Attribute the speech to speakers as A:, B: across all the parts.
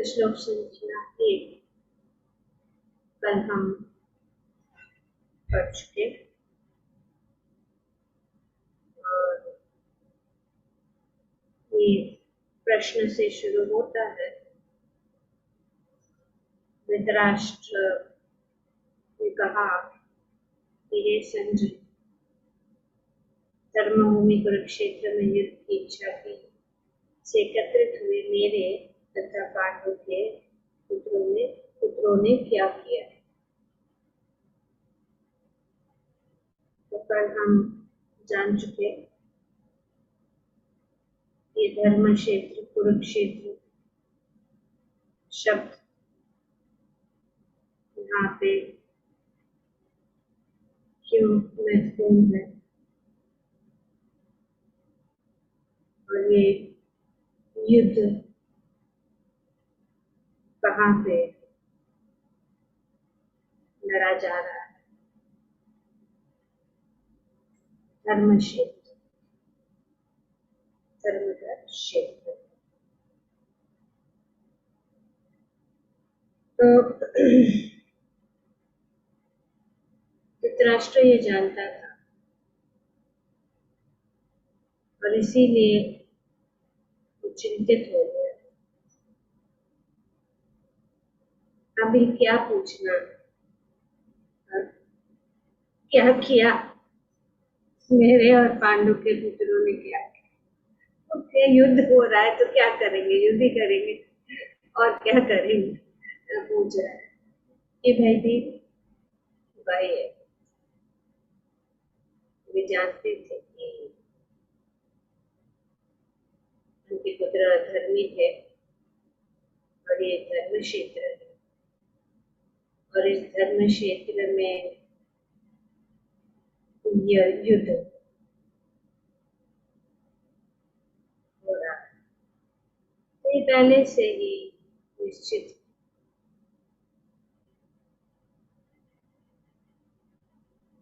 A: श्लोक संख्या 1 कल हम पढ़ चुके और ये प्रश्न से शुरू होता है। धृतराष्ट्र ने कहा कि हे संजय, धर्मभूमि कुरुक्षेत्र में युद्ध की इच्छा की से एकत्रित हुए मेरे तथा पांडवों के पुत्रों ने क्या किया है। तो कल हम जान चुके ये धर्म क्षेत्र कुरुक्षेत्र शब्द यहाँ पे क्यों महत्वपूर्ण है और ये युद्ध कहाँ पे लड़ा जा रहा है। धर्म क्षेत्र, धर्म का क्षेत्र। तो धृतराष्ट्र ये जानता था और इसीलिए वो चिंतित हो गया। अभी क्या पूछना, क्या किया मेरे और पांडु के पुत्रों ने क्या किया। ओके, युद्ध हो रहा है तो क्या करेंगे, युद्ध ही करेंगे और क्या करेंगे। पूछ रहा है कि भाई भी भाई है, वे जानते थे कि उनके पुत्र अधर्मी थे और ये धर्म क्षेत्र है और इस धर्म क्षेत्र में युद्ध हो रहा है। तो ये पहले से ही निश्चित।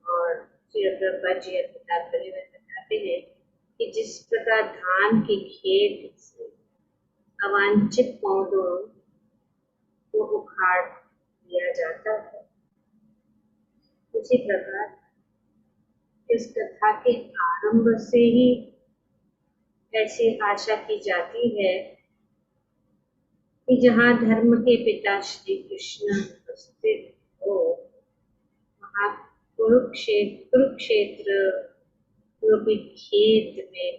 A: और प्रभुपाद जी तात्पर्य में बताते हैं कि जिस प्रकार धान के खेत से अवांछित पौधों को उखाड़ दिया जाता है, उसी प्रकार इस कथा के आरंभ से ही ऐसी आशा की जाती है कि जहाँ धर्म के पिता श्री कृष्ण उपस्थित हो, वहाँ कुरुक्षेत्र रूपी खेत में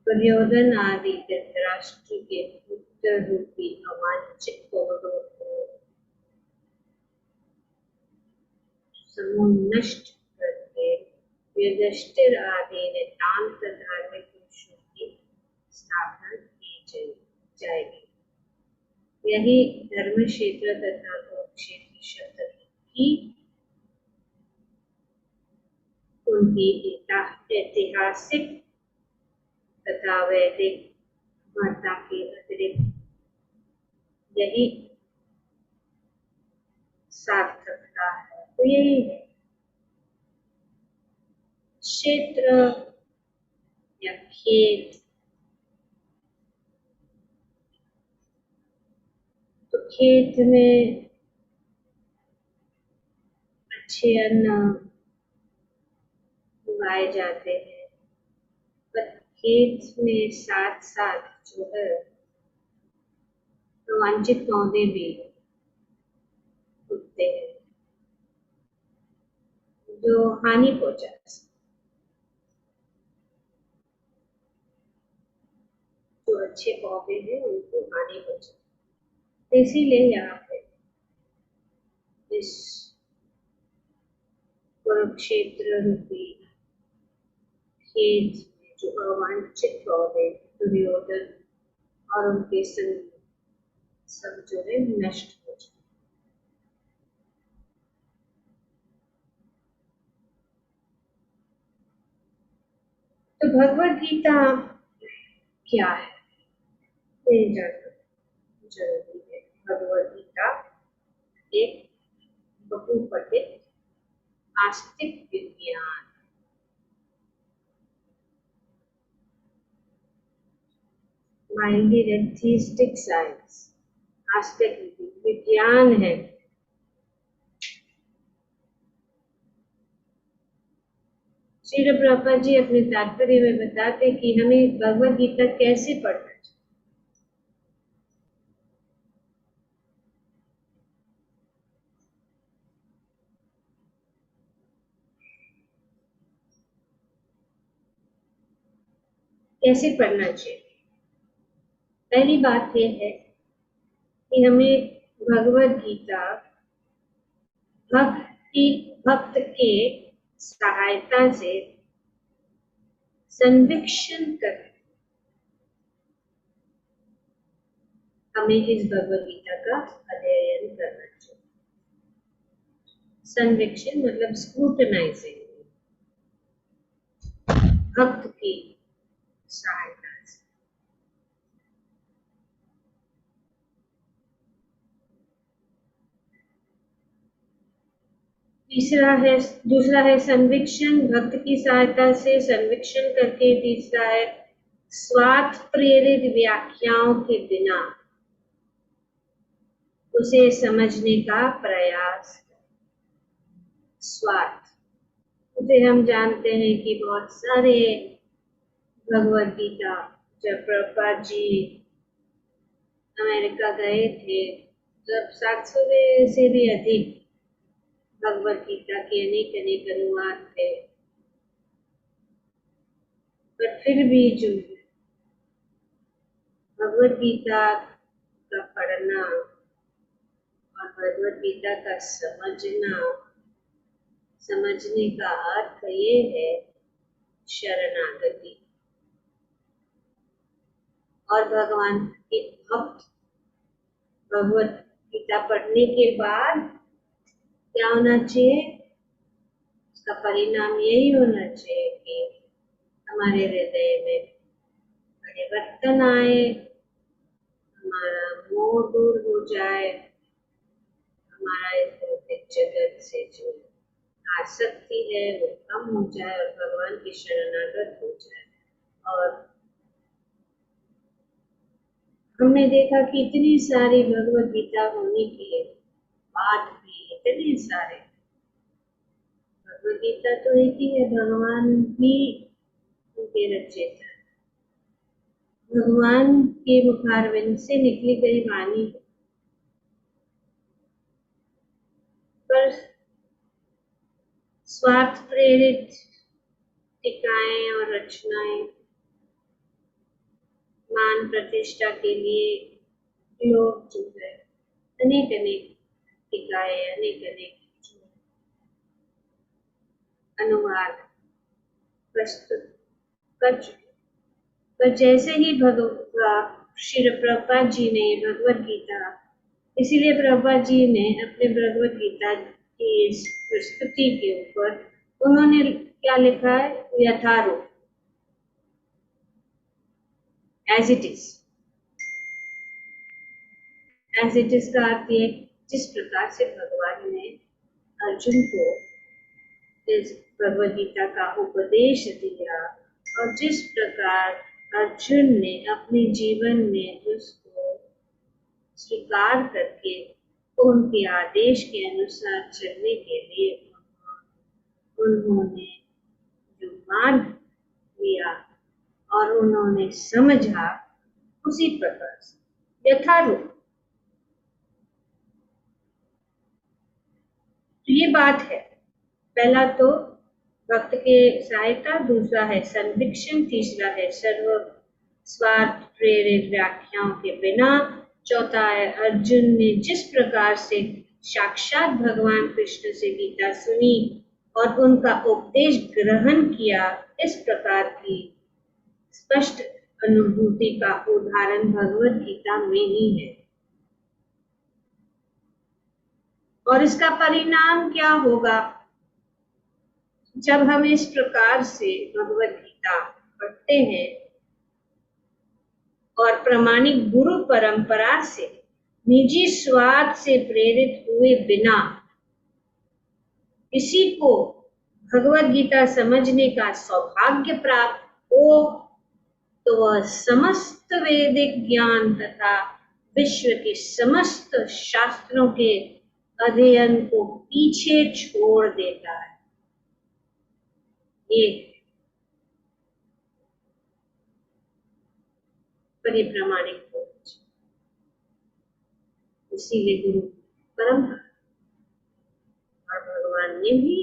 A: दुर्योधन आदि धृतराष्ट्र के पुत्र रूपी अवांछित पौधों को समूह नष्ट करके युधिष्ठिर आदि नितांत धार्मिक पुरुषों की स्थापना की जाएगी। यही धर्म क्षेत्र तथा कुरुक्षेत्र शब्द की उनकी ऐतिहासिक तथा वैदिक महत्ता के अतिरिक्त यही सार्थकता है। तो यही है क्षेत्र या खेत। तो खेत में अच्छे अन्न उगाए जाते हैं, पर खेत में साथ साथ जो है वांछित पौधे भी उगते हैं जो हानि पहुंचा सकते। जो अच्छे पौधे हैं उनको हानि पहुंचा, इसीलिए यहाँ पे इस कुरुक्षेत्र रूपी खेत में जो अवांछित पौधे दुर्योधन और उनके संग सब जो है नष्ट हो जाए। तो भगवद गीता क्या है ये जानना जरूरी है। भगवद गीता एक बहुपठित आस्तिक विज्ञान, widely read theistic science, आस्तिक विज्ञान है। श्रील प्रभुपाद जी अपने तात्पर्य में बताते कि हमें भगवद गीता कैसे पढ़ना चाहिए। कैसे पढ़ना चाहिए? पहली बात यह है कि हमें भगवद गीता भक्त के सहायता से संरक्षण कर हमें इस भगवद गीता का अध्ययन करना चाहिए। संरक्षण मतलब स्क्रूटनाइजिंग, भक्त की सहायता से। दूसरा है संरक्षण, भक्त की सहायता से संरक्षण करके। तीसरा है स्वार्थ प्रेरित व्याख्याओं के बिना उसे समझने का प्रयास। स्वार्थ, उसे हम जानते हैं कि बहुत सारे भगवद गीता, जब प्रभुपाद जी अमेरिका गए थे जब 700 से भी अधिक भगवद गीता के अनेक अनुवाद थे, पर फिर भी जो भगवद गीता का पढ़ना और भगवद गीता का समझने का अर्थ ये है शरणागति। और भगवान के भक्त भगवद गीता पढ़ने के बाद क्या होना चाहिए? उसका परिणाम यही होना चाहिए कि हमारे हृदय में परिवर्तन आए, हमारा मोह दूर हो जाए, हमारा इस भौतिक जगत से जो आसक्ति है वो कम हो जाए और भगवान की शरणागत हो जाए। और हमने देखा कि इतनी सारी भगवद गीता होने के बाद भी इतने सारे, भगवद गीता तो एक ही है, भगवान भी उनके रचयिता, भगवान के मुखारविंद से निकली गई वाणी, पर स्वार्थ प्रेरित टीकाएं और रचनाएं, मान प्रतिष्ठा के लिए लोग जो है अनेक टीकाएं, अनेक अनुवाद प्रस्तुत कर चुके। पर जैसे ही श्री प्रभुपाद जी ने भगवद गीता, इसीलिए प्रभुपाद जी ने अपने भगवद गीता की इस प्रस्तुति के ऊपर उन्होंने क्या लिखा है? यथारूप, as it is. As it is का अर्थ ये, जिस प्रकार से भगवान ने अर्जुन को इस भगवद गीता का उपदेश दिया और जिस प्रकार अर्जुन ने अपने जीवन में उसको स्वीकार करके उनके आदेश के अनुसार चलने के लिए उन्होंने जो मार्ग लिया और उन्होंने समझा, उसी प्रकार से यथारूप। तो ये बात है, पहला तो भक्त के सहायता, दूसरा है संरक्षण, तीसरा है सर्व स्वार्थ प्रेरित व्याख्याओं के बिना, चौथा है अर्जुन ने जिस प्रकार से साक्षात भगवान कृष्ण से गीता सुनी और उनका उपदेश ग्रहण किया, इस प्रकार की स्पष्ट अनुभूति का उदाहरण भगवद गीता में ही है। और इसका परिणाम क्या होगा? जब हम इस प्रकार से भगवद गीता पढ़ते हैं और प्रामाणिक गुरु परंपरा से निजी स्वार्थ से प्रेरित हुए बिना किसी को भगवद गीता समझने का सौभाग्य प्राप्त हो, तो वह समस्त वैदिक ज्ञान तथा विश्व के समस्त शास्त्रों के अध्ययन को पीछे छोड़ देता है। ये परिप्रामाणिक खोज। इसीलिए गुरु परंपरा और भगवान ने भी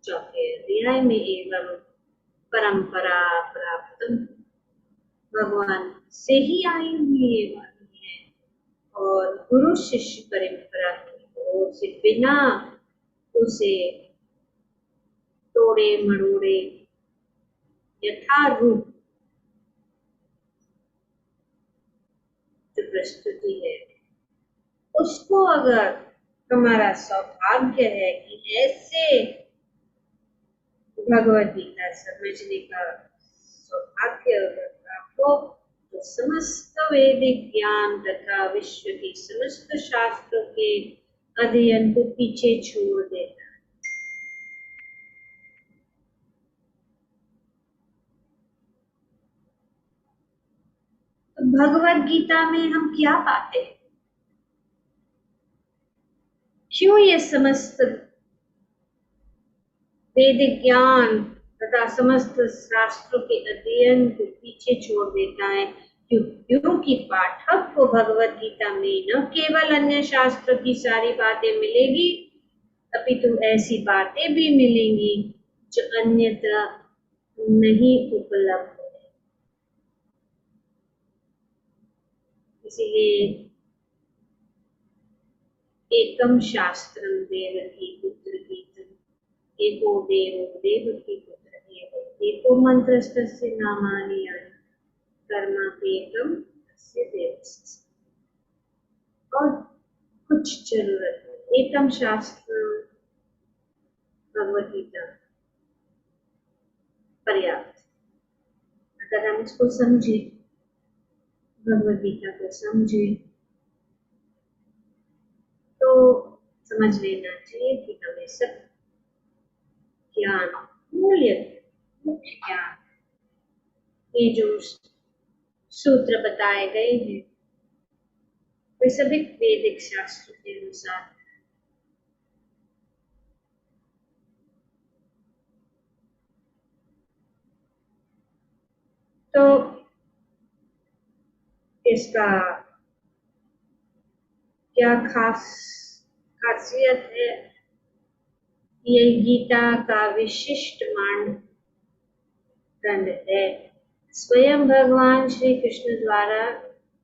A: चौथे अध्याय में एवं परंपरा प्राप्त भगवान से ही आई हुई ये वाणी है और गुरु शिष्य परंपरा की ओर से बिना उसे तोड़े मरोड़े यथारूप जो प्रस्तुति है उसको अगर हमारा सौभाग्य है कि ऐसे भगवद गीता समझने का सौभाग्य अगर प्राप्त हो तो समस्त वैदिक ज्ञान तथा विश्व के समस्त शास्त्रों के अध्ययन को पीछे छोड़ देता है। तो भगवद गीता में हम क्या पाते हैं? क्यों ये समस्त वैदिक ज्ञान तथा समस्त शास्त्रों के अध्ययन को पीछे छोड़ देता है? क्योंकि पाठक को भगवद गीता में न केवल अन्य शास्त्र की सारी बातें मिलेगी अपितु ऐसी बातें भी मिलेंगी जो अन्यत्र नहीं उपलब्ध है। इसलिए एकम शास्त्रम देवकी पुत्र गीतम एको देवो देवकी पुत्र एव एको मंत्रस्तस्य नामानि यानि कर्मापेकम तस्य देवस्य। और कुछ जरूरत है एकम शास्त्र भगवद गीता पर्याप्त। अगर हम इसको समझे भगवद गीता को समझे तो समझ लेना चाहिए कि हमें सब ज्ञान मुख्य ज्ञान ये जो सूत्र बताए गए हैं वे सभी वैदिक शास्त्र के अनुसार। तो इसका क्या खासियत है? ये गीता का विशिष्ट मानदंड है। स्वयं भगवान श्री कृष्ण द्वारा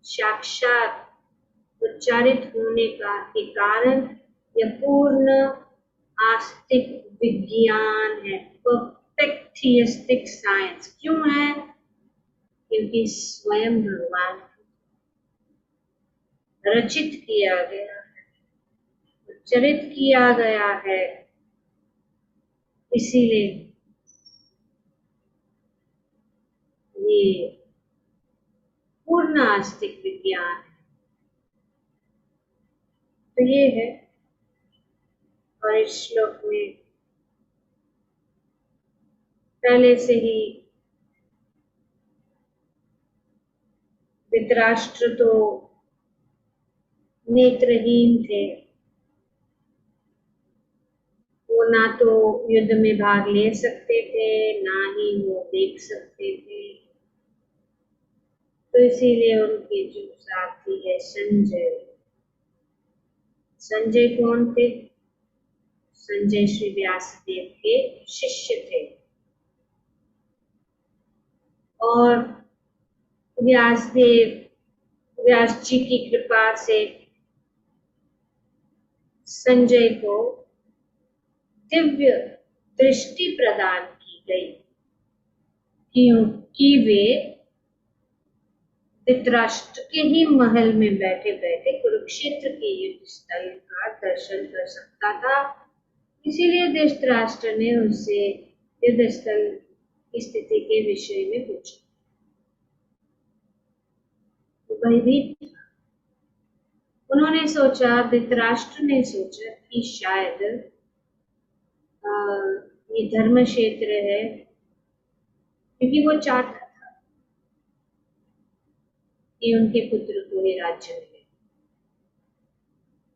A: साक्षात उच्चारित होने के कारण यह पूर्ण आस्तिक विज्ञान है। परफेक्ट थियस्टिक साइंस क्यों है? क्योंकि स्वयं भगवान रचित किया गया है, उच्चारित किया गया है, इसीलिए ये पूर्ण आस्तिक विज्ञान है। तो ये है। और इस श्लोक में पहले से ही धृतराष्ट्र तो नेत्रहीन थे, वो ना तो युद्ध में भाग ले सकते थे ना ही वो देख सकते थे। तो इसीलिए उनके जो साथी है संजय। संजय कौन थे? संजय श्री व्यासदेव के शिष्य थे और व्यास जी की कृपा से संजय को दिव्य दृष्टि प्रदान की गई क्योंकि वे धृतराष्ट्र के ही महल में बैठे बैठे कुरुक्षेत्र के युद्ध स्थल का दर्शन कर सकता था। इसीलिए धृतराष्ट्र ने उससे युद्ध स्थल की स्थिति के विषय में पूछा। भयभीत उन्होंने सोचा, धृतराष्ट्र ने सोचा कि शायद ये धर्म क्षेत्र है, क्योंकि वो चाहता था कि उनके पुत्र को ही राज्य मिले,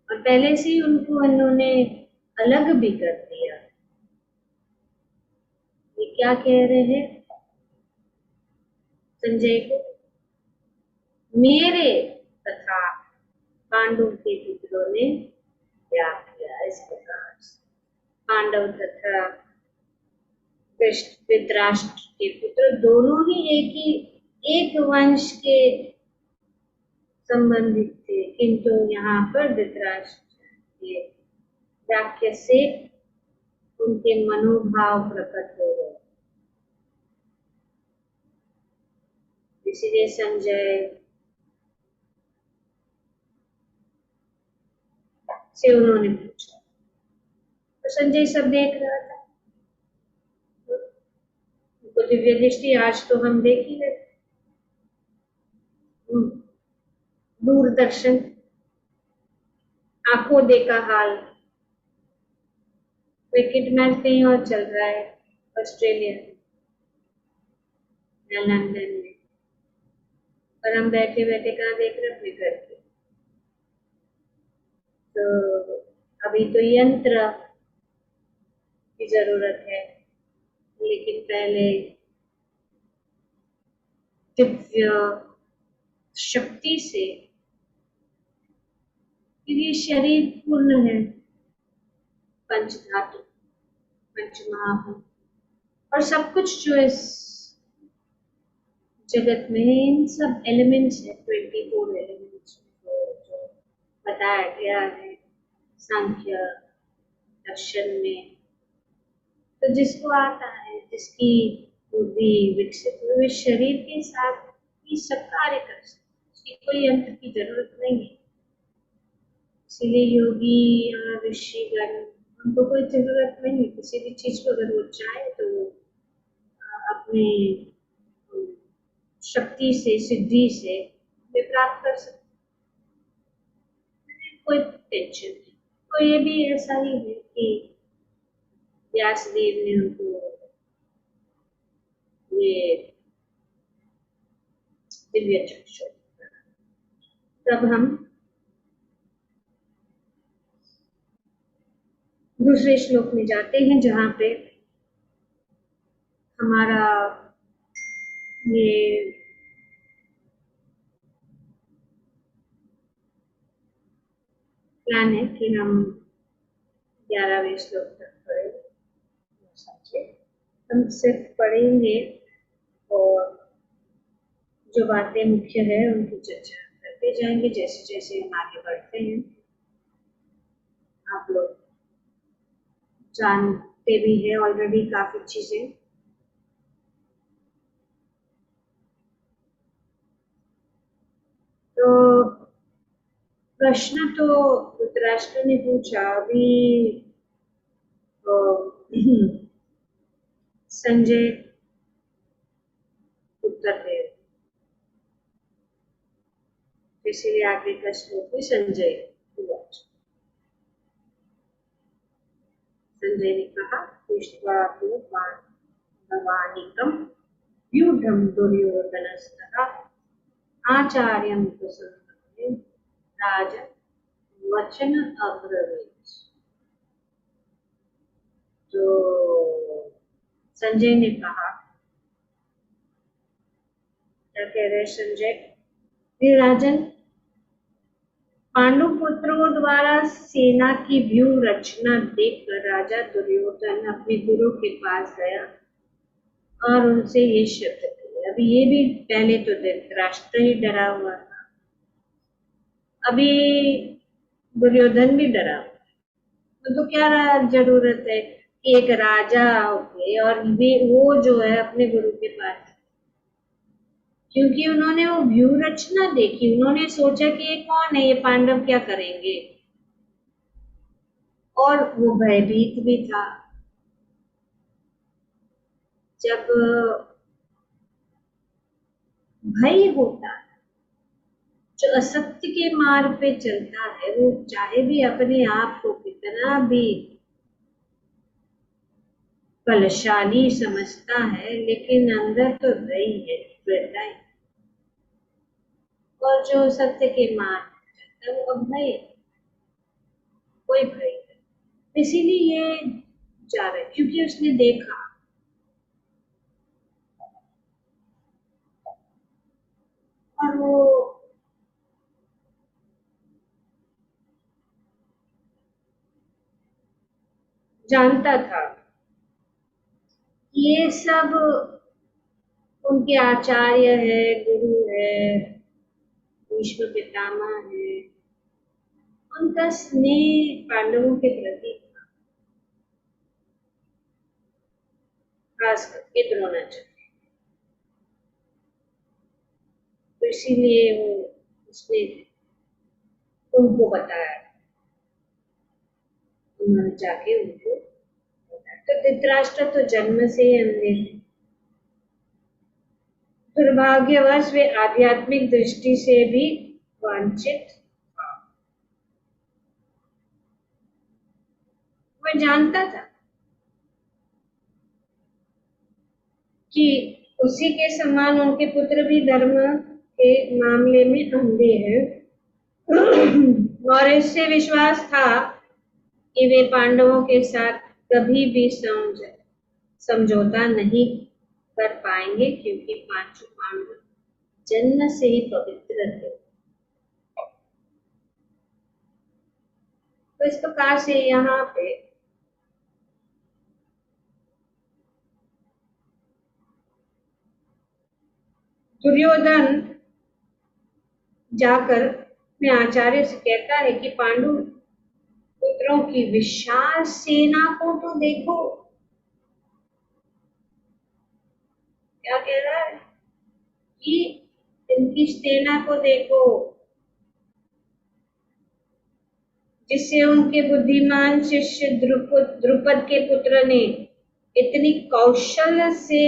A: और पहले से ही उनको इन्होंने अलग भी कर दिया। ये क्या कह रहे हैं संजय को? मेरे तथा पांडु के पुत्रों ने त्याग किया। इस प्रकार से पांडव तथा धृतराष्ट्र के पुत्र दोनों ही एक वंश के संबंधित थे, किंतु यहाँ पर धृतराष्ट्र के वाक्य से उनके मनोभाव प्रकट हो गए। इसलिए संजय से उन्होंने पूछा, तो संजय सब देख रहा था। तो दिव्य दृष्टि आज तो हम देख ही रहे, दूरदर्शन, आंखों देखा हाल। क्रिकेट मैच कहीं और चल रहा है, ऑस्ट्रेलिया या लंदन में, और हम बैठे बैठे कहाँ देख रहे अपने घर पे। तो अभी तो यंत्र की जरूरत है, लेकिन पहले दिव्य शक्ति से, ये शरीर पूर्ण है, पंच धातु, पंच महाभूत और सब कुछ जो इस जगत में है, इन सब एलिमेंट्स है, 24 एलिमेंट्स जो बताया गया है सांख्य दर्शन में। तो जिसको आता है, जिसकी बुद्धि विकसित हुई, शरीर के साथ ही सब कार्य कर सकते, उसकी कोई यंत्र की जरूरत नहीं है। इसीलिए योगी या ऋषिगण, उनको कोई जरूरत नहीं है किसी भी चीज को। अगर वो चाहे तो वो अपनी शक्ति से, सिद्धि से वे प्राप्त कर सकते, कोई टेंशन नहीं। तो ये भी ऐसा ही है कि व्यासदेव ने उनको ये दिव्य चक्षु। तब हम दूसरे श्लोक में जाते हैं, जहाँ पे हमारा ये प्लान है कि हम 11वें श्लोक तक पढ़े। हम सिर्फ पढ़ेंगे और जो बातें मुख्य है उनकी चर्चा करते जाएंगे जैसे जैसे हम आगे बढ़ते हैं। आप लोग जानते भी हैं ऑलरेडी काफी चीजें। तो प्रश्न तो धृतराष्ट्र ने पूछा, अभी संजय उत्तर दे, इसीलिए आगे का श्लोक भी संजय हुआ। संजय ने कहा, व्यूढ़ं दुर्योधनस्तथा आचार्यं प्रसन्नं राजन् वचन अब्रवीत्। तो संजय ने कहा, क्या कह रहे संजय? राजन, पांडु पुत्रों द्वारा सेना की व्यूह रचना देखकर राजा दुर्योधन अपने गुरु के पास गया और उनसे ये शब्द किए। अभी ये भी पहले तो धृतराष्ट्र ही डरा हुआ था, अभी दुर्योधन भी डरा हुआ। तो क्या जरूरत है कि एक राजा होके और वो जो है अपने गुरु के पास, क्योंकि उन्होंने वो व्यूह रचना देखी, उन्होंने सोचा कि ये कौन है, ये पांडव क्या करेंगे, और वो भयभीत भी था। जब भय होता है, जो असत्य के मार्ग पे चलता है, वो चाहे भी अपने आप को कितना भी बलशाली समझता है, लेकिन अंदर तो वही है, सोच हो सकते कि मार तब अब भय, कोई भय नहीं। इसीलिए ये जा रहा है क्योंकि उसने देखा और वो जानता था ये सब उनके आचार्य है, गुरु है, भीष्म पितामह है, उनका स्नेह पांडवों के प्रति, खास करके द्रोणाचार्य। तो इसीलिए वो उसने उनको बताया, उन्होंने जाके उनको बताया। तो धृतराष्ट्र तो जन्म से ही अंधे थे। दुर्भाग्यवश वे आध्यात्मिक दृष्टि से भी वंचित था। वह जानता था कि उसी के समान उनके पुत्र भी धर्म के मामले में अंधे हैं और इससे विश्वास था कि वे पांडवों के साथ कभी भी समझौता नहीं कर पाएंगे क्योंकि पांचों पांडव जन्म से ही पवित्र थे। तो इस प्रकार से यहाँ पे दुर्योधन जाकर अपने आचार्य से कहता है कि पांडु पुत्रों की विशाल सेना को तो देखो। क्या कह रहा है कि इनकी सेना को देखो, जिससे उनके बुद्धिमान शिष्य द्रुपद के पुत्र ने इतनी कौशल से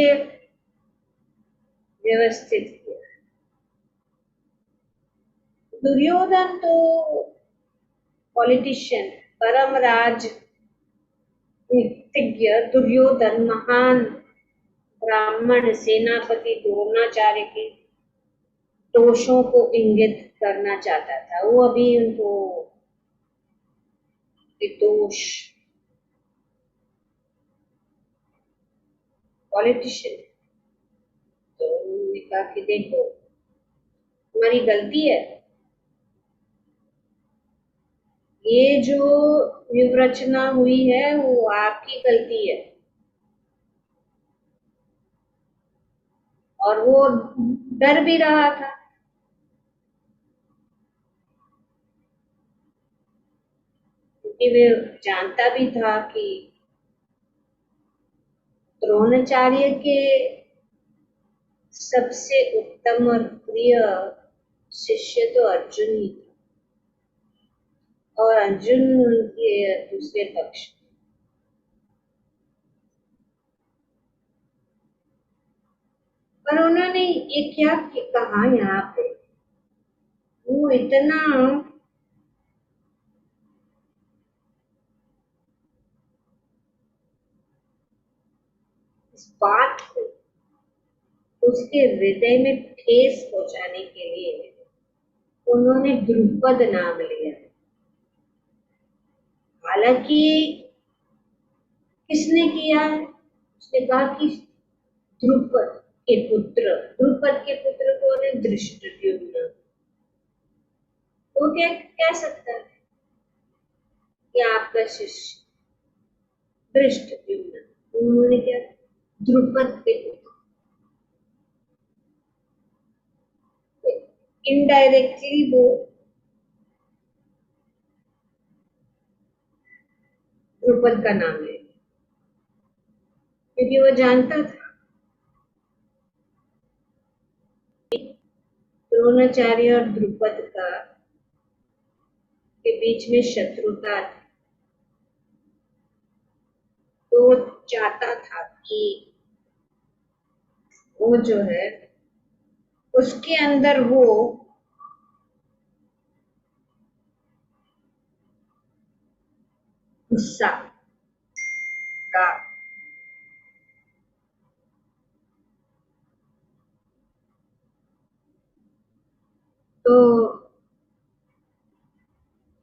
A: व्यवस्थित किया। दुर्योधन तो पॉलिटिशियन, परम राजनीतिज्ञ दुर्योधन महान ब्राह्मण सेनापति द्रोणाचार्य के दोषों को इंगित करना चाहता था। वो अभी उनको दोष, पॉलिटिशियन, तो उन्होंने कहा कि देखो तुम्हारी गलती है, ये जो व्यूह रचना हुई है वो आपकी गलती है। और वो डर भी रहा था क्योंकि वे जानता भी था कि द्रोणाचार्य के सबसे उत्तम और प्रिय शिष्य तो अर्जुन ही था और अर्जुन उनके दूसरे पक्ष। पर उन्होंने ये क्या कहा यहाँ पे, वो इतना इस बात को उसके हृदय में ठेस पहुंचाने के लिए उन्होंने द्रुपद नाम लिया। हालांकि किसने किया है, उसने कहा कि द्रुपद के पुत्र, द्रुपद के पुत्र कौन है, धृष्टद्युम्न। वो क्या कह सकता है कि आपका शिष्य धृष्टद्युम्न, उन्होंने क्या, द्रुपद के पुत्र, इनडायरेक्टली वो द्रुपद का नाम ले, क्योंकि वो जानता था द्रोणाचार्य और द्रुपद का के बीच में शत्रुता थी। तो वो चाहता था कि वो जो है उसके अंदर वो गुस्सा का तो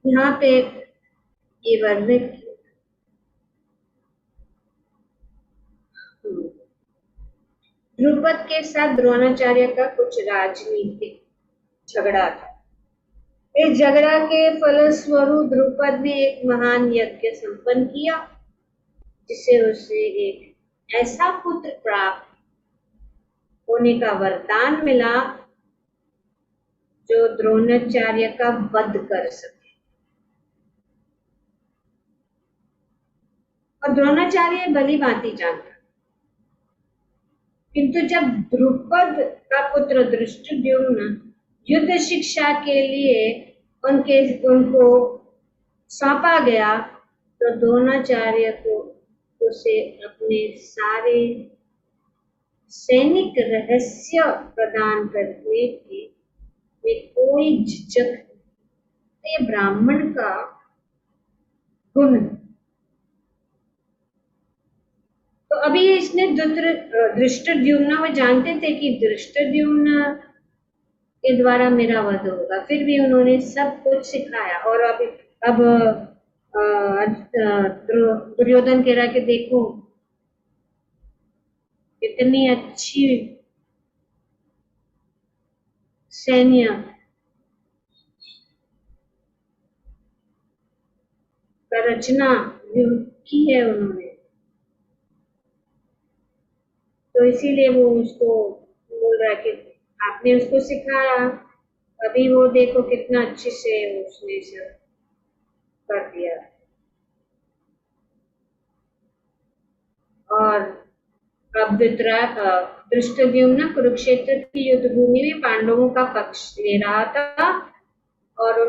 A: यहाँ पे ये वर्णित द्रुपद के साथ द्रोणाचार्य का कुछ राजनीतिक झगड़ा था। इस झगड़ा के फलस्वरूप द्रुपद ने एक महान यज्ञ संपन्न किया, जिससे उसे एक ऐसा पुत्र प्राप्त होने का वरदान मिला जो द्रोणाचार्य का वध कर सके। और द्रोणाचार्य भली भांति जानता, किंतु जब द्रुपद का पुत्र धृष्टद्युम्न युद्ध शिक्षा के लिए उनको सौंपा गया, तो द्रोणाचार्य को उसे अपने सारे सैनिक रहस्य प्रदान करने में कोई झिझक नहीं। ये ब्राह्मण का गुण। तो अभी इसने धृष्टद्युम्न, वो जानते थे कि धृष्टद्युम्न के द्वारा मेरा वध होगा, फिर भी उन्होंने सब कुछ सिखाया। और अब दुर्योधन कह रहा कि देखो कितनी अच्छी सैन्य का रचना की है उन्होंने, तो इसीलिए वो उसको बोल रहा है कि आपने उसको सिखाया, अभी वो देखो कितना अच्छे से उसने सब कर दिया। और अब धृष्टद्युम्न कुरुक्षेत्र की युद्ध भूमि में पांडवों का पक्ष ले रहा था, और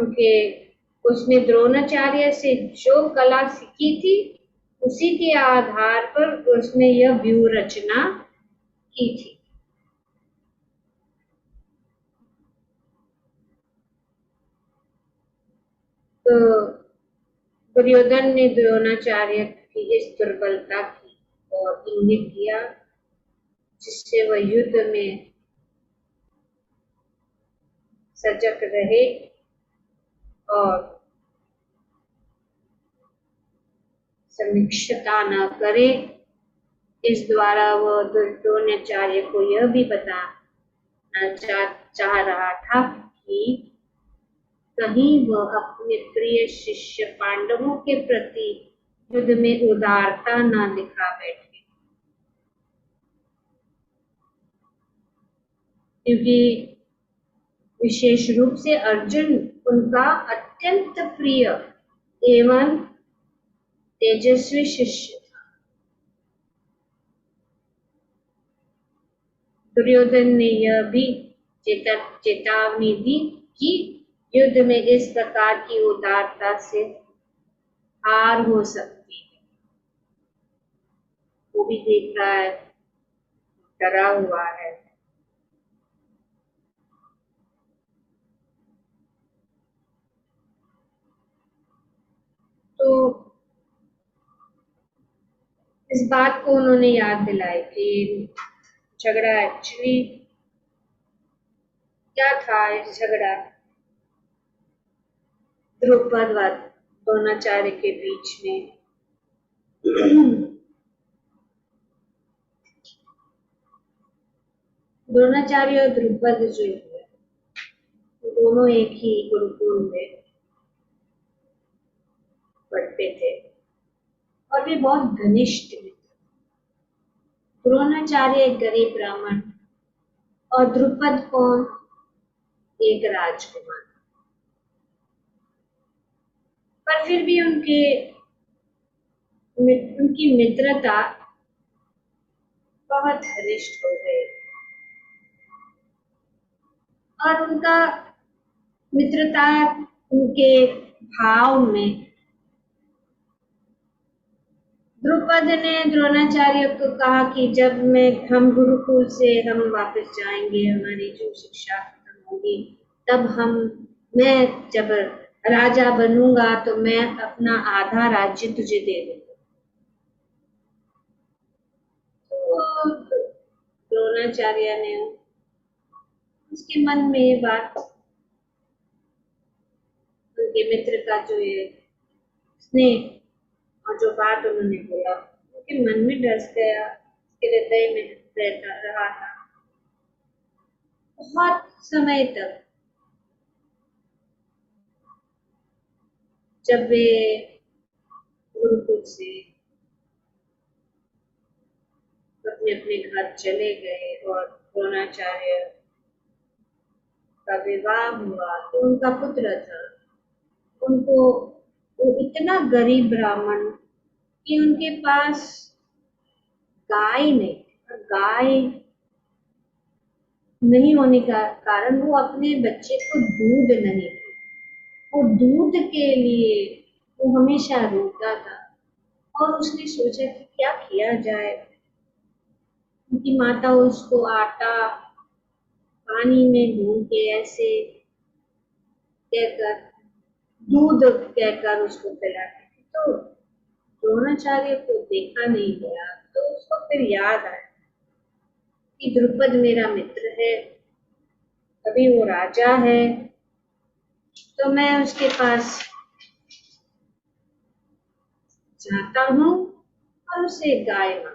A: उसने द्रोणाचार्य से जो कला सीखी थी उसी के आधार पर उसने यह व्यूह रचना की थी। तो दुर्योधन ने द्रोणाचार्य की इस दुर्बलता की और इंगित किया, जिससे वह युद्ध में सजग रहे और समीक्षता न करे। इस द्वारा वह द्रोणाचार्य को यह भी बताना चाह रहा था कि कहीं वह अपने प्रिय शिष्य पांडवों के प्रति युद्ध में उदारता न दिखा बैठे, क्योंकि विशेष रूप से अर्जुन उनका अत्यंत प्रिय एवं तेजस्वी शिष्य था। दुर्योधन ने यह भी चेतावनी दी कि युद्ध में इस प्रकार की उदारता से हार हो सकती है। वो भी देख रहा है, डरा हुआ है। तो इस बात को उन्होंने याद दिलाई कि झगड़ा एक्चुअली क्या था। इस झगड़ा द्रुपद व द्रोणाचार्य के बीच में द्रोणाचार्य और द्रुपद जो है दोनों एक ही गुरुकुल में पढ़ते थे और वे बहुत घनिष्ठ मित्र। द्रोणाचार्य एक गरीब ब्राह्मण और द्रुपद कौन, एक राजकुमार, पर फिर भी उनकी मित्रता बहुत घनिष्ठ हो गई और उनका मित्रता उनके भाव में द्रुपद ने द्रोणाचार्य को कहा कि जब हम गुरुकुल से हम वापस जाएंगे, हमारी जो शिक्षा खत्म होगी, तब मैं जब राजा बनूंगा तो मैं अपना आधा राज्य तुझे दे दूंगा। तो द्रोणाचार्य ने उसके मन में ये बात उनके मित्र का जो ये स्नेह और जो बात उन्होंने बोला उनके मन में डस गया, उसके हृदय में रहता रहा था बहुत समय तक। जब वे गुरुकुल से अपने अपने घर चले गए और द्रोणाचार्य का विवाह हुआ तो उनका पुत्र था, उनको वो इतना गरीब ब्राह्मण कि उनके पास गाय नहीं, गाय नहीं होने का कारण वो अपने बच्चे को दूध नहीं, वो दूध के लिए वो हमेशा रोता था और उसने सोचा कि क्या किया जाए। उनकी माता उसको आटा पानी में भून के ऐसे कहकर दूध कहकर उसको पिलाती थी। तो द्रोणाचार्य को देखा नहीं गया तो उसको फिर याद आया कि द्रुपद मेरा मित्र है, अभी वो राजा है, तो मैं उसके पास जाता हूँ और उसे गाय मांगता।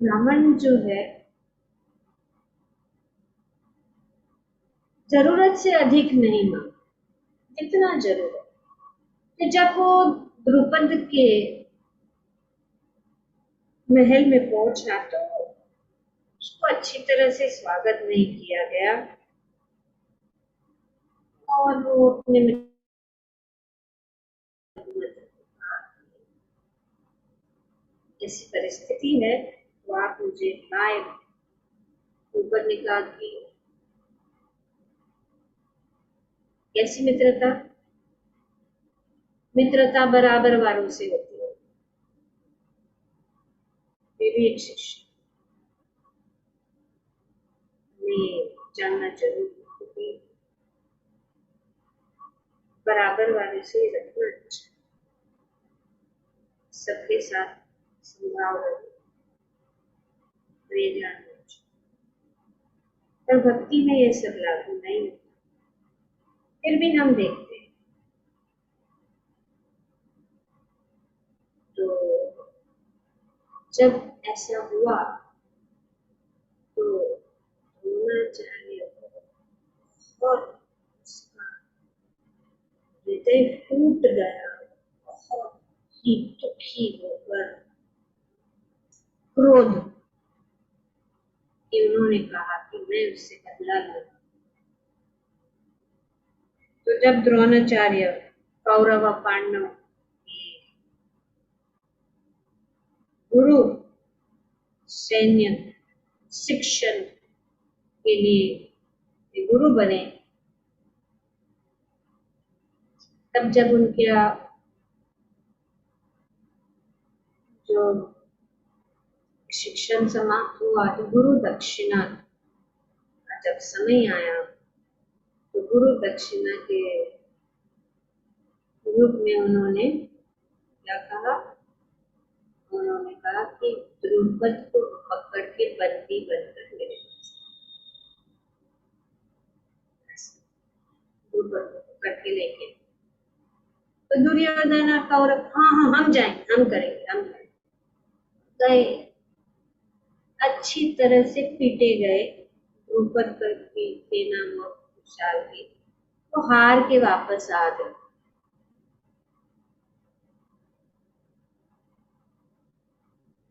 A: ब्राह्मण जो है जरूरत से अधिक नहीं मांगता, जितना जरूरत। तो जब वो द्रुपद के महल में पहुंचा तो उसको अच्छी तरह से स्वागत नहीं किया गया और वो अपने ऐसी परिस्थिति है तो आप मुझे गाय। ऊपर ने कहा कि कैसी मित्रता, मित्रता बराबर वालों से होती है। मेरी एक शिष्य में जानना जरूरी है, बराबर वाले से रखना अच्छा, सबके साथ संभाव रखना जानना अच्छा। पर भक्ति में ये सब लागू नहीं होता। फिर भी हम देखते हैं तो जब ऐसा हुआ तो होना चाहिए और उसका हृदय टूट गया, बहुत ही दुखी होकर क्रोध कि उन्होंने कहा कि मैं उससे बदला लूंगा। तो जब द्रोणाचार्य कौरव और पांडव गुरु सैन्य शिक्षण के लिए गुरु बने, तब जब उनका जो शिक्षण समाप्त हुआ तो गुरु दक्षिणा जब समय आया तो गुरु दक्षिणा के रूप में उन्होंने क्या कहा, उन्होंने कहा कि द्रुपद को पकड़ के बंदी बनकर मेरे द्रुपद को पकड़ के लेके तो दुर्योधन और कौरव हाँ हाँ हम जाएंगे, हम करेंगे, हम गए, अच्छी तरह से पीटे गए। द्रुपद पर की सेना बहुत खुशहाल थी तो हार के वापस आ गए।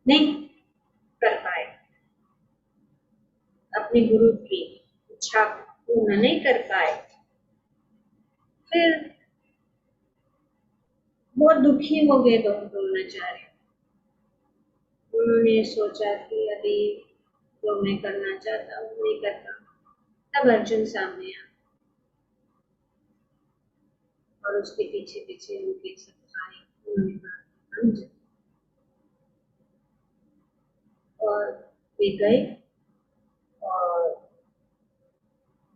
A: नहीं कर पाए, अपने गुरु की इच्छा पूर्ण नहीं कर पाए। फिर बहुत दुखी हो गए द्रोणाचार्य। उन्होंने सोचा कि अभी जो मैं करना चाहता हूँ नहीं करता। तब अर्जुन सामने आया और उसके पीछे पीछे उनके सब भाई, उन्होंने कहा हम जाएं। और वे गए और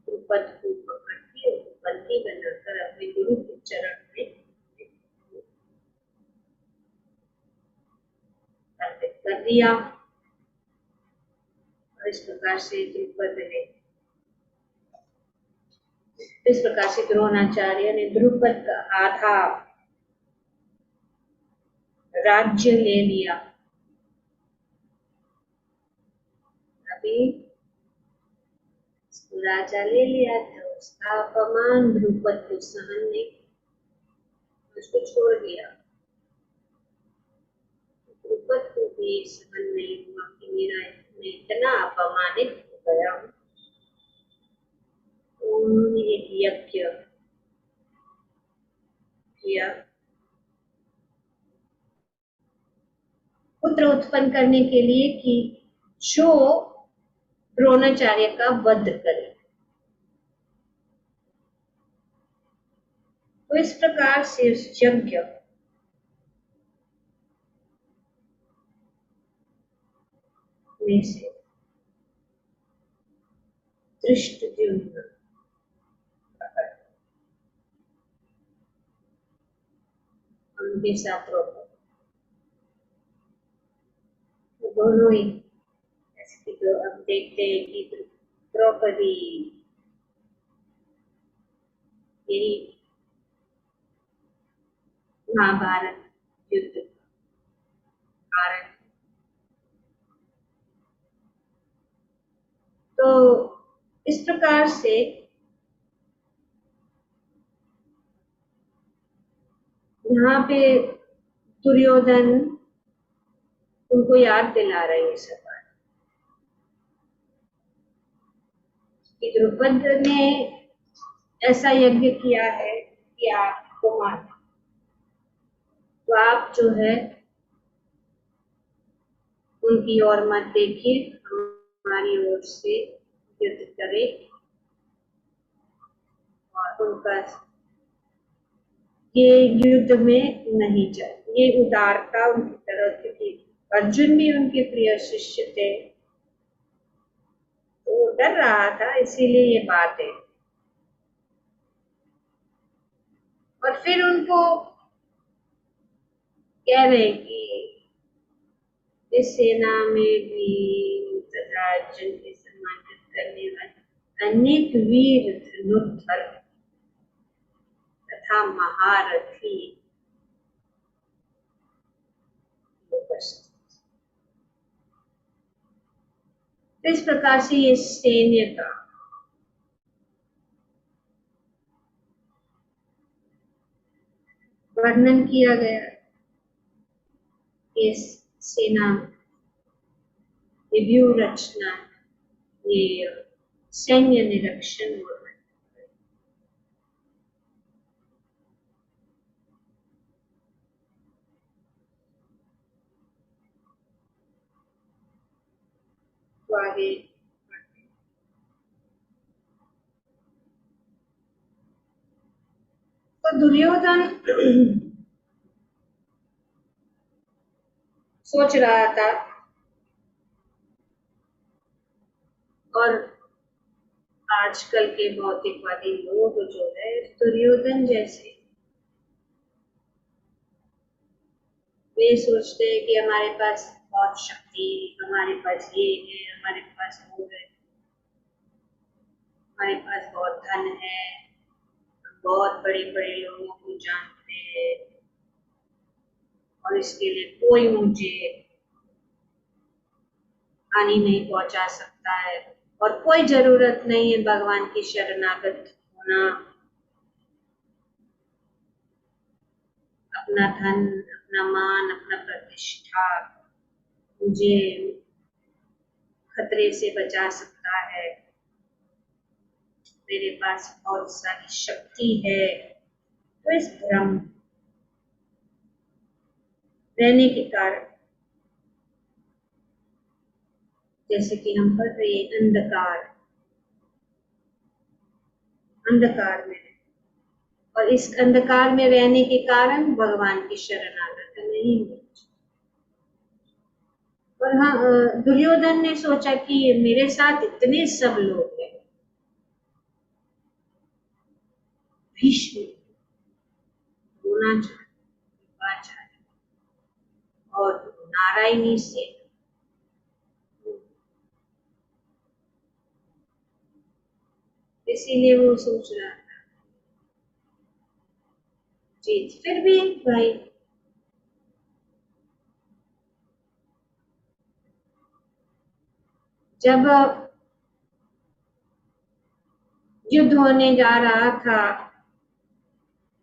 A: द्रुपद को पकड़ के बंदी बनाकर अपने गुरु के चरण में अर्पित कर दिया। और इस प्रकार से द्रुपद ने इस प्रकार से द्रोणाचार्य ने द्रुपद का आधा राज्य ले लिया। अभी राजा ले लिया तो उसका अपमान द्रुपद को सहन नहीं, उसको छोड़ दिया। द्रुपद को भी सहन नहीं हुआ कि मैं इतना अपमानित हो गया हूँ। उन्होंने एक यज्ञ किया पुत्र उत्पन्न करने के लिए कि जो द्रोणाचार्य का वध करे। तो इस प्रकार से उस यज्ञ में से धृष्टद्युम्न उनके साथ दोनों ही ऐसे तो अब देखते हैं कि द्रौपदी यही महाभारत युद्ध कारण। तो इस प्रकार से यहाँ पे दुर्योधन उनको याद दिला रहे हैं सब बात कि द्रुपद ने ऐसा यज्ञ किया है कि आपको मार, तो आप जो है उनकी ओर मत देखिए, हमारी ओर से युद्ध करें और उनका ये युद्ध में नहीं जाए। ये उदारता उनकी तरफ थी। अर्जुन भी उनके प्रिय शिष्य थे, तो डर रहा था, इसीलिए ये बात है। और फिर उनको कह रहे कि इस सेना में भी तथा अर्जुन के सम्मानित करने वाले अनेक वीर धनुर्धर तथा महारथी उपस्थित। तो इस प्रकार से ये सैन्य का वर्णन किया गया। इस सेना रिव्यू रचना, ये सैन्य निरीक्षण तो आगे तो दुर्योधन सोच रहा था और आजकल के भौतिकवादी लोग जो है दुर्योधन जैसे वे सोचते हैं कि हमारे पास बहुत शक्ति, हमारे पास ये है, हमारे पास वो है, हमारे पास बहुत धन है, बहुत बड़े बड़े लोगों को जानते हैं और इसके लिए कोई मुझे हानि नहीं पहुंचा सकता है और कोई जरूरत नहीं है भगवान की शरणागत होना। अपना धन, अपना मान, अपना प्रतिष्ठा मुझे खतरे से बचा सकता है, मेरे पास बहुत सारी शक्ति है। तो इस भ्रम रहने के कारण, जैसे कि हम पढ़ रहे हैं, अंधकार में, और इस अंधकार में रहने के कारण भगवान की शरणागत नहीं हुई। और हाँ, दुर्योधन ने सोचा कि मेरे साथ इतने सब लोग हैं, भीष्म, द्रोणाचार्य, कृपाचार्य और नारायणी से इसीलिए वो सोच रहा था जी फिर भी भाई जब युद्ध होने जा रहा था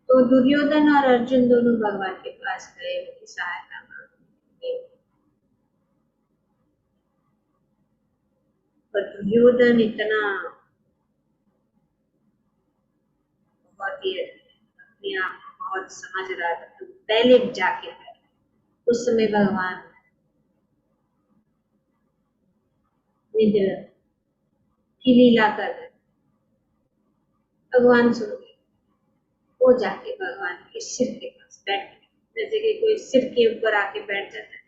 A: तो दुर्योधन और अर्जुन दोनों भगवान के पास गए उनकी सहायता मांगने। पर दुर्योधन इतना बहुत ही अपने आप को बहुत समझ रहा था तो पहले जाके उस समय भगवान निज की लीला कर रहे भगवान सुन गए। वो जाके भगवान के सिर के पास बैठ गए जैसे कि कोई सिर के ऊपर आके बैठ जाता है,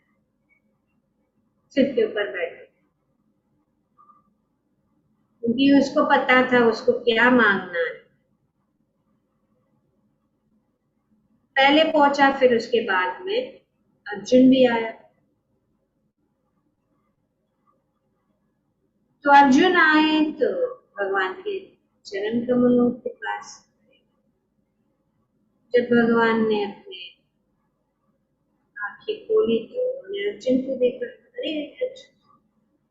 A: सिर के ऊपर बैठ गए क्योंकि उसको पता था उसको क्या मांगना है। पहले पहुंचा फिर उसके बाद में अर्जुन भी आया। तो अर्जुन आए तो भगवान के चरण कमलों के पास जब भगवान ने अपने आंखें खोली तो उन्होंने अर्जुन को देखा। अरे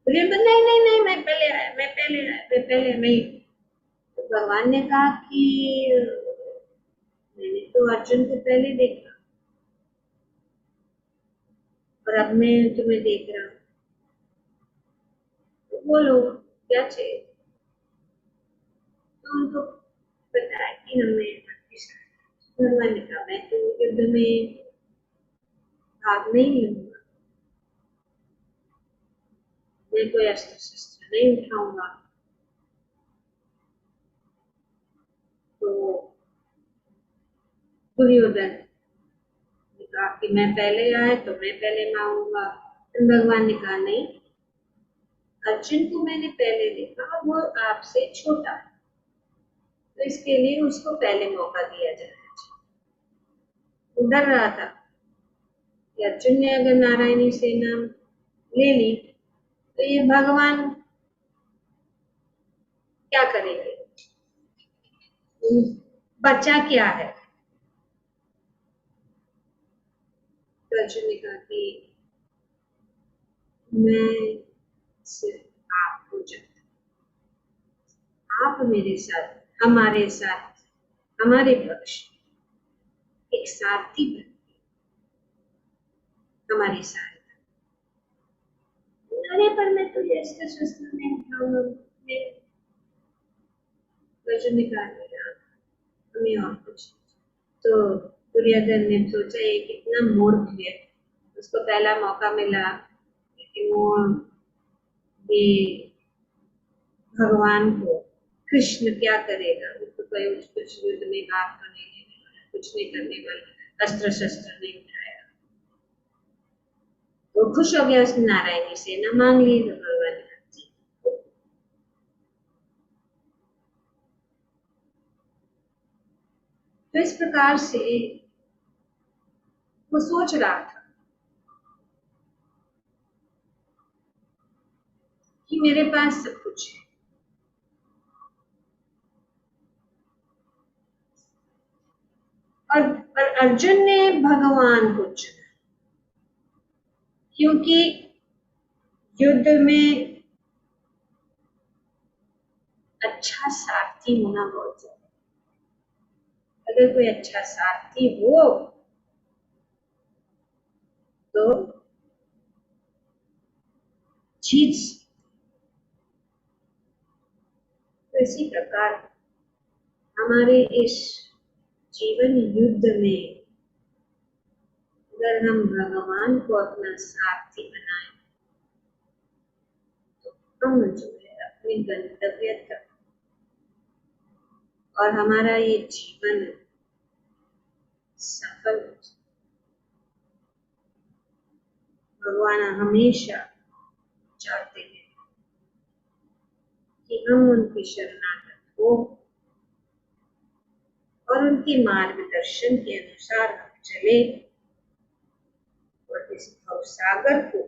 A: बोले नहीं नहीं नहीं मैं पहले आया मैं पहले आया मैं पहले नहीं। तो भगवान ने कहा कि मैंने तो अर्जुन को पहले देखा और अब मैं तुम्हें देख रहा हूँ तो बोलो क्या चाहिए। तो उनको बताया कि हमें भगवान ने कहा मैं तो युद्ध में भाग नहीं लूंगा मैं कोई अस्त्र शस्त्र नहीं उठाऊंगा। तो दुर्योधन ने कहा कि मैं पहले आए तो मैं पहले मांगूंगा। तो भगवान ने कहा नहीं अर्जुन को मैंने पहले देखा और वो आपसे छोटा है तो इसके लिए उसको पहले मौका दिया जाना चाहिए। वो डर रहा था कि अर्जुन ने अगर नारायणी सेना ले ली तो ये भगवान क्या करेंगे बचा क्या है। तो अर्जुन ने कहा कि मैं सिर्फ आपको जानता आप मेरे साथ हमारे पक्ष एक सारथी बन हमारी सहायता। अरे पर मैं तो अस्त्र शस्त्र नहीं उठाऊंगा अर्जुन ने कहा हमें और कुछ। तो दुर्योधन ने सोचा ये कितना मूर्ख है उसको पहला मौका मिला लेकिन वो ये भगवान को कृष्ण क्या करेगा वो तो कोई कुछ युद्ध में भाग तो नहीं लेने वाला कुछ नहीं करने वाला अस्त्र शस्त्र नहीं उठाया। वो खुश हो गया उसने नारायणी से न मांग ली तो भगवान तो इस प्रकार से वो सोच रहा था कि मेरे पास सब कुछ है और अर्जुन ने भगवान को चुना क्योंकि युद्ध में अच्छा सारथी होना बहुत जरूरी अगर कोई अच्छा सारथी हो तो जीत। तो इसी प्रकार हमारे इस जीवन युद्ध में अगर हम भगवान को अपना सारथी बनाए तो हम जो है अपने गंतव्य तक और हमारा ये जीवन सफल हो। भगवान हमेशा चाहते हैं कि हम उनकी शरणागत हो और उनके मार्गदर्शन के अनुसार हम चले और इस भवसागर को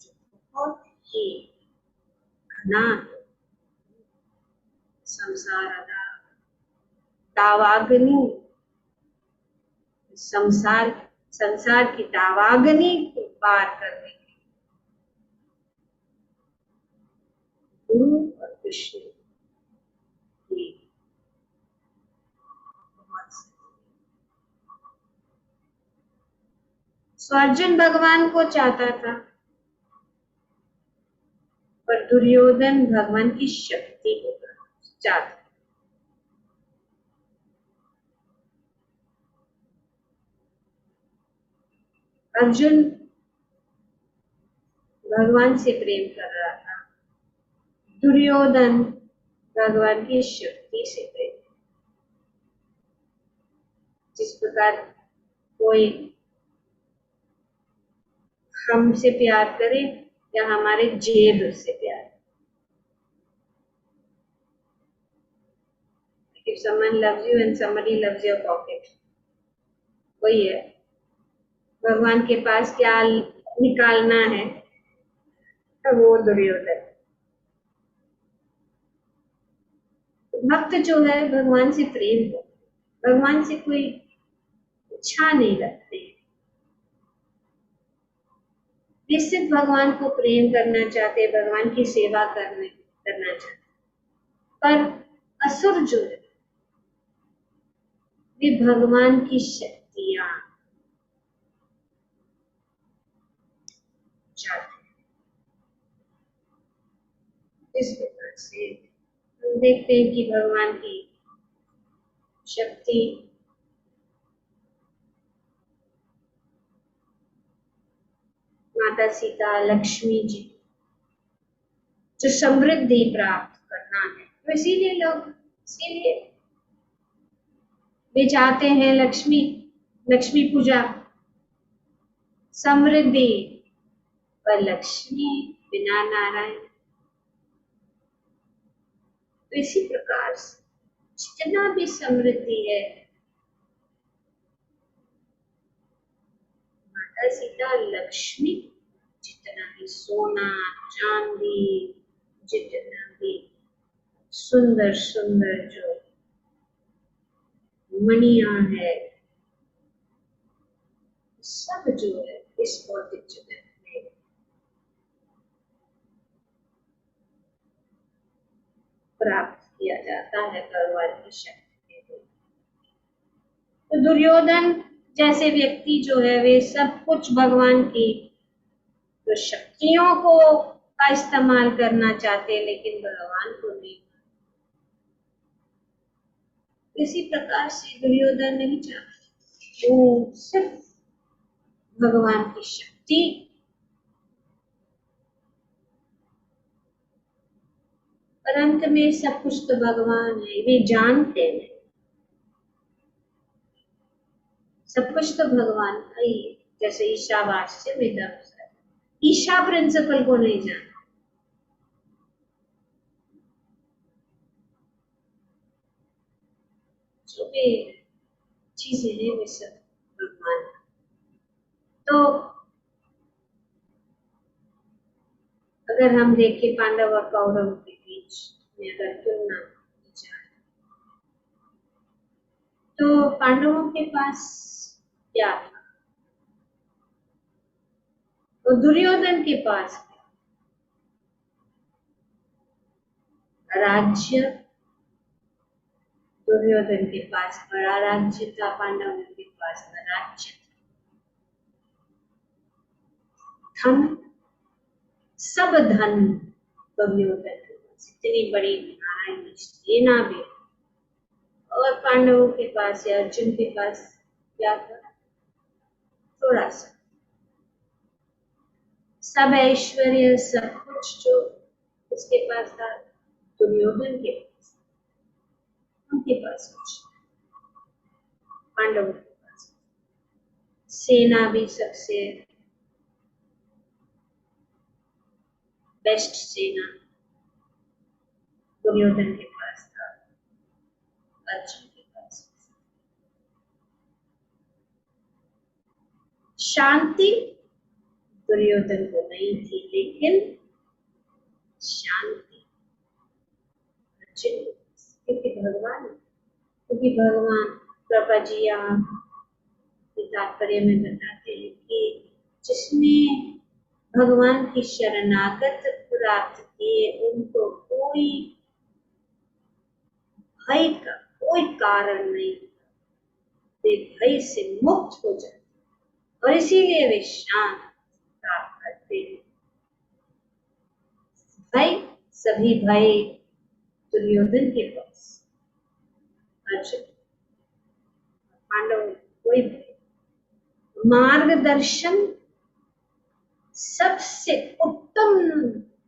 A: जो बहुत ही घना संसार दावाग्नि संसार संसार की दावाग्नि को पार करने के गुरु और कृष्ण की बहुत सो अर्जुन भगवान को चाहता था, पर दुर्योधन भगवान की शक्ति को चाहता। अर्जुन भगवान से प्रेम कर रहा था, दुर्योधन भगवान की शक्ति से प्रेम। जिस प्रकार कोई हमसे प्यार करे या हमारे जेब से प्यार। If someone loves you and somebody loves your pocket, वही है। भगवान के पास क्या निकालना है, तो वो दुर्योधन। भक्त जो है भगवान से प्रेम हो, भगवान से कोई इच्छा नहीं रखते, निश्चित भगवान को प्रेम करना चाहते, भगवान की सेवा करना चाहते। पर असुर जो है वे भगवान की शक्तियां चाहते। इस प्रकार से हम देखते हैं कि भगवान की शक्ति माता सीता, लक्ष्मी जी, जो समृद्धि प्राप्त करना है, तो इसीलिए वे चाहते हैं लक्ष्मी पूजा, समृद्धि। पर लक्ष्मी बिना नारायण। तो इसी प्रकार से जितना भी समृद्धि है, माता सीता लक्ष्मी, जितना भी सोना चांदी, जितना भी सुंदर सुंदर जो मणियां है, सब जो है इस भौतिक जगत में प्राप्त किया जाता है भगवान की शक्ति से। तो दुर्योधन जैसे व्यक्ति जो है वे सब कुछ भगवान की तो शक्तियों को का इस्तेमाल करना चाहते, लेकिन भगवान को नहीं। इसी प्रकार से दुर्योधन नहीं चाहते, वो सिर्फ भगवान की शक्ति, पर अंत में सब कुछ तो भगवान है, वे जानते हैं सब कुछ तो भगवान का ही है। जैसे ईशावास्य वेदा, ईशा प्रिंसिपल को नहीं जानते, जो भी चीजें हैं वे सब भगवान। तो अगर हम देखें पांडव और कौरव के बीच में अगर तुलना की जाए, तो पांडवों के पास क्या था और दुर्योधन के पास राज्य। दुर्योधन के पास बड़ा राज्य था, पांडवों के पास राज्य, धन, सब धन दुर्योधन के पास, इतनी बड़ी नारायण सेना भी। और पांडवों के पास या अर्जुन के पास क्या था, थोड़ा सा। सब ऐश्वर्य सब कुछ जो उसके पास था, दुर्योधन के पास, उनके पास कुछ, पांडवों के पास सेना भी सबसे बेस्ट सेना दुर्योधन के पास था, अर्जुन के पास। शांति दुर्योधन को नहीं थी, लेकिन शांति अर्जुन, क्योंकि भगवान प्रभा जी यहाँ तात्पर्य में बताते हैं कि जिसने भगवान की शरणागत प्राप्त किए उनको कोई भय का कोई कारण नहीं, वे भय से मुक्त हो जाते और इसीलिए वे शांत प्राप्त करते हैं। भय, सभी भय दुर्योधन के पास, अर्जुन पांडव कोई भय, मार्गदर्शन सबसे उत्तम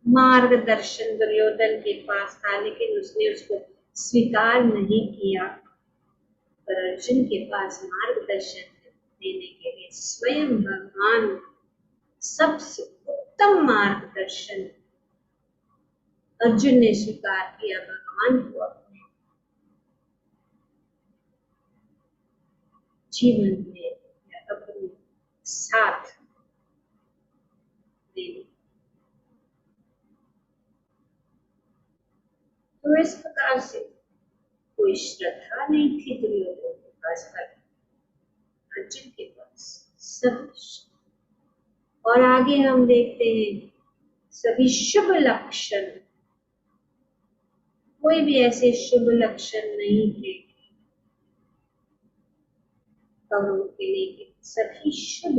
A: मार्गदर्शन दुर्योधन के पास था, लेकिन उसने उसको स्वीकार नहीं किया। पर अर्जुन के पास मार्गदर्शन देने के लिए स्वयं भगवान सबसे उत्तम मार्गदर्शन अर्जुन ने स्वीकार किया, भगवान को अपने जीवन में या अपने साथ देने। तो इस प्रकार से कोई श्रद्धा नहीं थी दुर्योधन के पास, पर अर्जुन के पास सब। और आगे हम देखते हैं सभी शुभ लक्षण, कोई भी ऐसे शुभ लक्षण नहीं थे कौरवों के लिए, सभी शुभ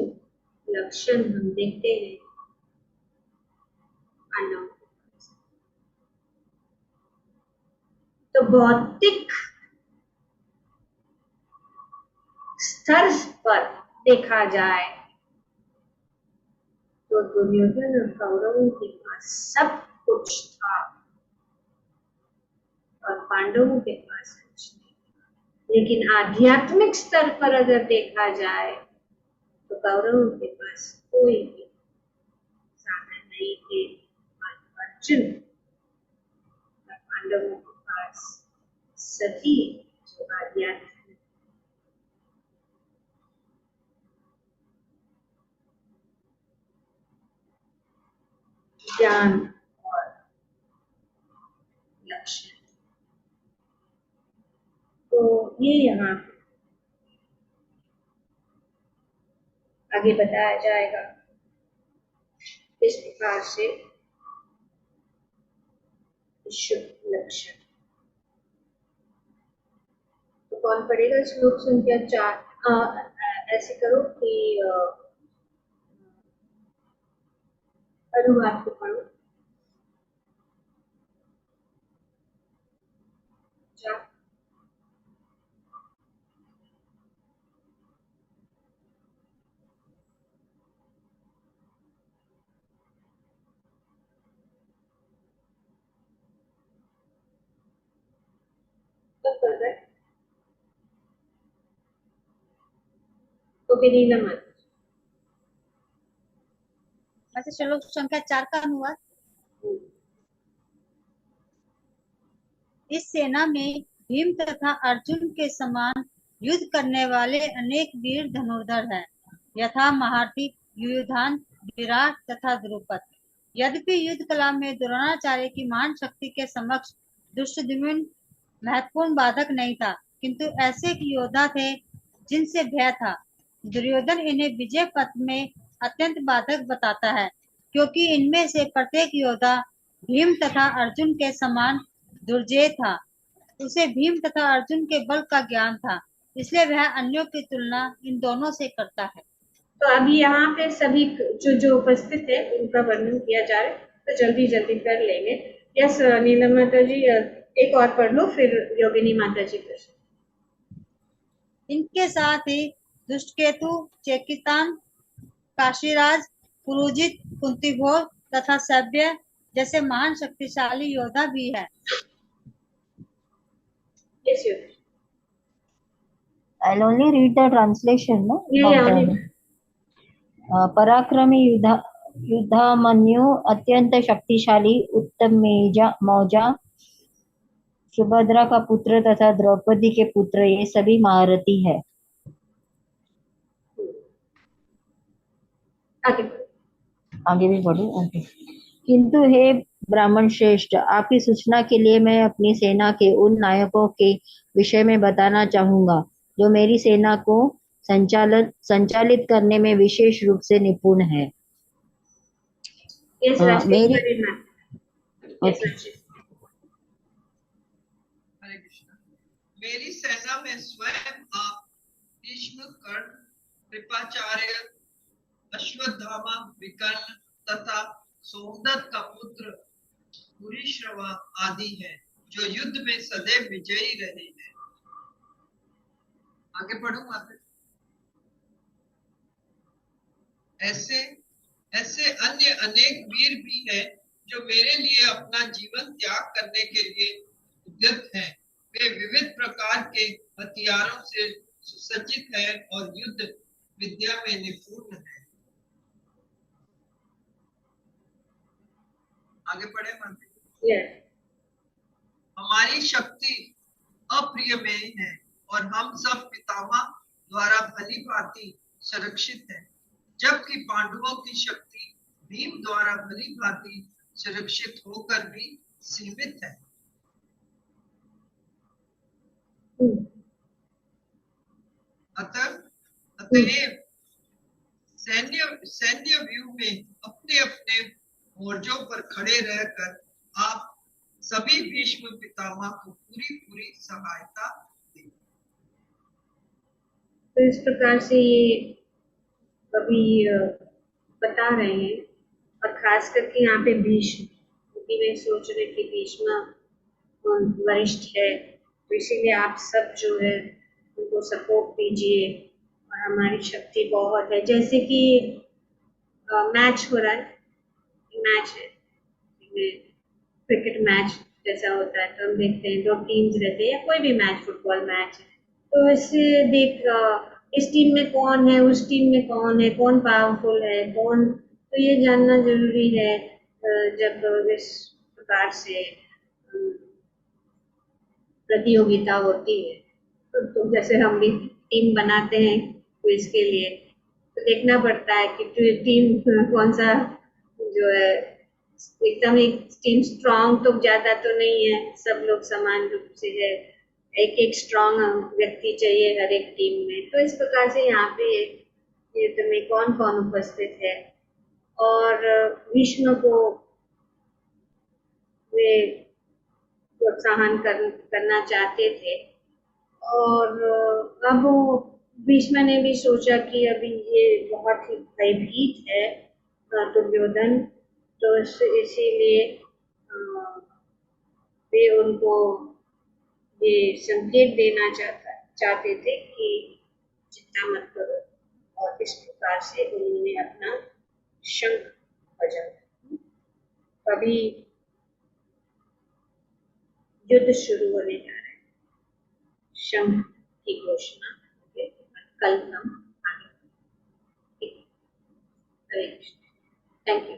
A: लक्षण हम देखते हैं पांडवों के पास। तो भौतिक स्तर पर देखा जाए तो दुर्योधन और कौरवों के पास सब कुछ था और पांडवों के पास कुछ नहीं। लेकिन आध्यात्मिक स्तर पर अगर देखा जाए तो कौरवों के पास कोई भी साधन नहीं थे, अर्जुन और पांडवों के पास सभी जो आध्यात्मिक ज्ञान और लक्ष्य। तो ये यहाँ आगे बताया जाएगा इस प्रकार से शुभ लक्षण। तो कौन पढ़ेगा श्लोक संख्या 4? ऐसे करो कि अनुवाद को पढ़ो। 4 कब कर रहे? ओके, नीला मत।
B: अच्छा, श्लोक संख्या 4 का अनुवाद। इस सेना में भीम तथा अर्जुन के समान युद्ध करने वाले अनेक वीर धनुर्धर हैं, यथा महारथी युयुधान, विराट तथा द्रुपद। यद्यपि युद्ध कला में द्रोणाचार्य की महान शक्ति के समक्ष दुष्टद्युम्न महत्वपूर्ण बाधक नहीं था, किंतु ऐसे योद्धा थे जिनसे भय था। दुर्योधन इन्हें विजय पथ में अत्यंत बाधक बताता है, क्योंकि इनमें से प्रत्येक योद्धा भीम तथा अर्जुन के समान दुर्जेय था। उसे भीम तथा अर्जुन के बल का ज्ञान था, इसलिए वह अन्यों की तुलना इन दोनों से करता है।
A: तो अभी यहाँ पे सभी जो उपस्थित है उनका वर्णन किया जा रहा है, तो जल्दी जल्दी कर लेंगे। यस नीलम माता जी, एक और पढ़ लो, फिर योगिनी माता जी कर।
B: इनके साथ ही दुष्टकेतु, चेकितान, काशीराज, पुरुजित, कुंतीभोर तथा सभ्य जैसे महान शक्तिशाली योद्धा भी है।
A: Yes, you.
C: I'll only read the translation, no?
A: Yeah.
C: पराक्रमी युद्धामन्यु, अत्यंत शक्तिशाली, उत्तम मौजा, सुभद्रा का पुत्र तथा द्रौपदी के पुत्र, ये सभी महारथी है। आगे भी पढ़ो। ओके। किंतु हे ब्राह्मण श्रेष्ठ, आपकी सूचना के लिए मैं अपनी सेना के उन नायकों के विषय में बताना चाहूंगा जो मेरी सेना को संचालित करने में विशेष रूप से निपुण है।
A: Yes, Rajeshwari ma'am. Yes,
C: okay.
A: Rajeshwari.
D: हरे कृष्णा। मेरी सेना में स्वयं आप भीष्म, कर्ण, कृपाचार्य, अश्वत्थामा, विकर्ण तथा सोमदत्त का पुत्र भूरिश्रवा आदि हैं, जो युद्ध में सदैव विजयी रहे हैं। आगे पढ़ूं आगे। ऐसे अन्य अनेक वीर भी हैं जो मेरे लिए अपना जीवन त्याग करने के लिए उद्यत हैं। वे विविध प्रकार के हथियारों से सुसज्जित हैं और युद्ध विद्या में निपुण हैं। आगे पढ़े माते।
A: Yes.
D: हमारी शक्ति अप्रियमेय है और हम सब पितामह द्वारा भली भांति सुरक्षित हैं, जबकि पांडवों की शक्ति भीम द्वारा भली भांति सुरक्षित होकर भी सीमित है। अतएव सैन्य व्यूह में अपने अपने मोर्चों पर खड़े रहकर आप सभी भीष्म पितामह को पूरी सहायता दें।
A: तो इस प्रकार से ये अभी बता रहे हैं, और खास करके यहाँ पे भीष्म, क्योंकि मैं सोच रही थी भीष्म वरिष्ठ है, तो इसीलिए आप सब जो है उनको सपोर्ट कीजिए। और हमारी शक्ति बहुत है, जैसे कि मैच हो रहा है, मैच है क्रिकेट मैच जैसा होता है, तो हम देखते हैं दो टीम्स रहते हैं, या कोई भी मैच, फुटबॉल मैच है, तो इससे देख इस टीम में कौन है, उस टीम में कौन है, कौन पावरफुल है, कौन, तो ये जानना जरूरी है। जब इस प्रकार से प्रतियोगिता होती है, तो जैसे हम भी टीम बनाते हैं क्विज के लिए, तो देखना पड़ता है कि टीम कौन सा जो है, एकदम एक टीम स्ट्रांग तो ज्यादा तो नहीं है, सब लोग समान रूप से है, एक स्ट्रांग व्यक्ति चाहिए हर एक टीम में। तो इस प्रकार से यहाँ पे युद्ध में कौन कौन उपस्थित है, और भीष्म को वे प्रोत्साहन करना चाहते थे, और अब भीष्म ने भी सोचा कि अभी ये बहुत ही भयभीत है दुर्योधन, तो इसीलिए वे उनको ये संकेत देना चाहते थे कि चिंता मत करो, और इस प्रकार से उन्होंने अपना शंख बजाया। अभी युद्ध शुरू होने जा रहा है, शंख की घोषणा कल हम आगे। हरे कृष्ण। Thank you.